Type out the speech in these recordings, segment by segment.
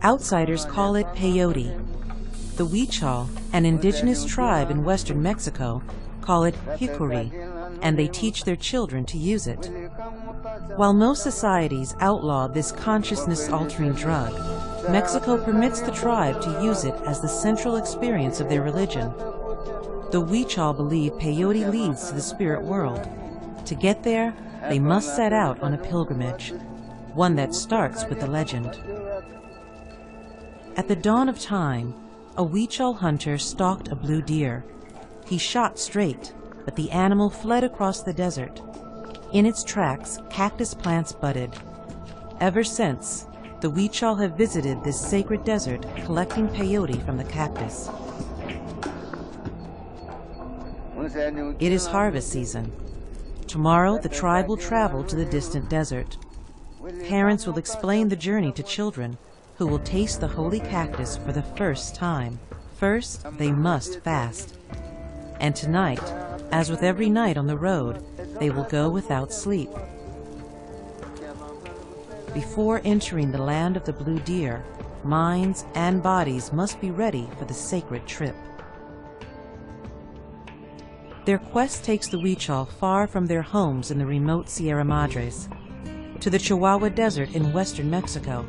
Outsiders call it Peyote. The Huichol, an indigenous tribe in western Mexico, call it Huichol, and they teach their children to use it. While most societies outlaw this consciousness-altering drug, Mexico permits the tribe to use it as the central experience of their religion. The Huichol believe peyote leads to the spirit world. To get there, they must set out on a pilgrimage, one that starts with the legend. At the dawn of time, a Huichol hunter stalked a blue deer. He shot straight, but the animal fled across the desert. In its tracks, cactus plants budded. Ever since, the Huichol have visited this sacred desert, collecting peyote from the cactus. It is harvest season. Tomorrow, the tribe will travel to the distant desert. Parents will explain the journey to children, who will taste the holy cactus for the first time. First, they must fast. And tonight, as with every night on the road, they will go without sleep. Before entering the land of the blue deer, minds and bodies must be ready for the sacred trip. Their quest takes the Huichol far from their homes in the remote Sierra Madres, to the Chihuahua Desert in western Mexico.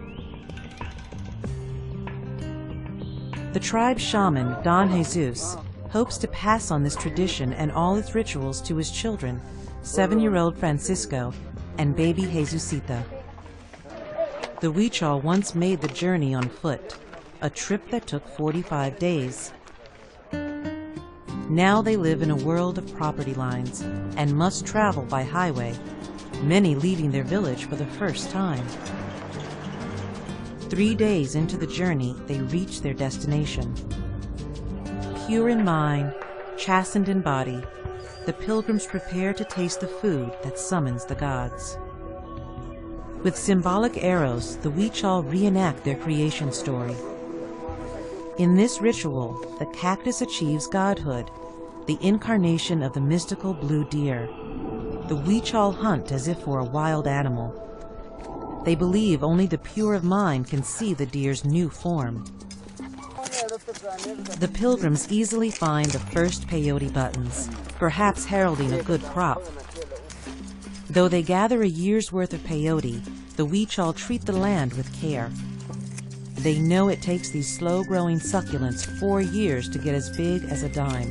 The tribe's shaman, Don Jesus, hopes to pass on this tradition and all its rituals to his children, 7-year-old Francisco and baby Jesucita. The Huichol once made the journey on foot, a trip that took 45 days. Now they live in a world of property lines and must travel by highway, many leaving their village for the first time. 3 days into the journey, they reach their destination. Pure in mind, chastened in body, the pilgrims prepare to taste the food that summons the gods. With symbolic arrows, the Huichol reenact their creation story. In this ritual, the cactus achieves godhood, the incarnation of the mystical blue deer. The Huichol hunt as if for a wild animal. They believe only the pure of mind can see the deer's new form. The pilgrims easily find the first peyote buttons, perhaps heralding a good crop. Though they gather a year's worth of peyote, the Huichol treat the land with care. They know it takes these slow-growing succulents 4 years to get as big as a dime.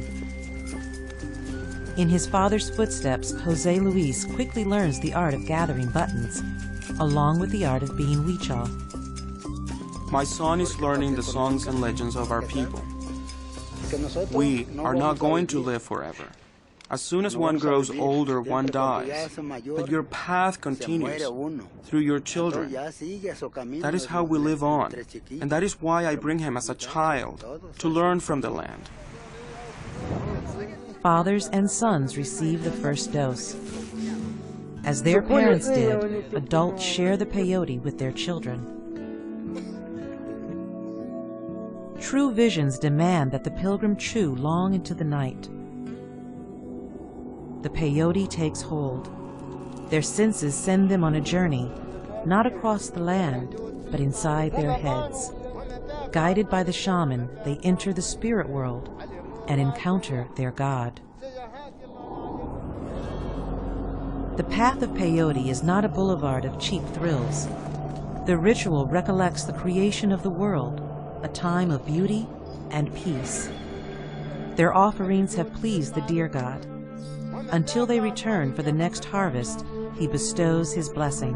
In his father's footsteps, Jose Luis quickly learns the art of gathering buttons, along with the art of being Huichol. My son is learning the songs and legends of our people. We are not going to live forever. As soon as one grows older, one dies. But your path continues through your children. That is how we live on. And that is why I bring him as a child to learn from the land. Fathers and sons receive the first dose. As their parents did, adults share the peyote with their children. True visions demand that the pilgrim chew long into the night. The peyote takes hold. Their senses send them on a journey, not across the land, but inside their heads. Guided by the shaman, they enter the spirit world and encounter their god. The path of peyote is not a boulevard of cheap thrills. The ritual recollects the creation of the world, a time of beauty and peace. Their offerings have pleased the deer god. Until they return for the next harvest, he bestows his blessing.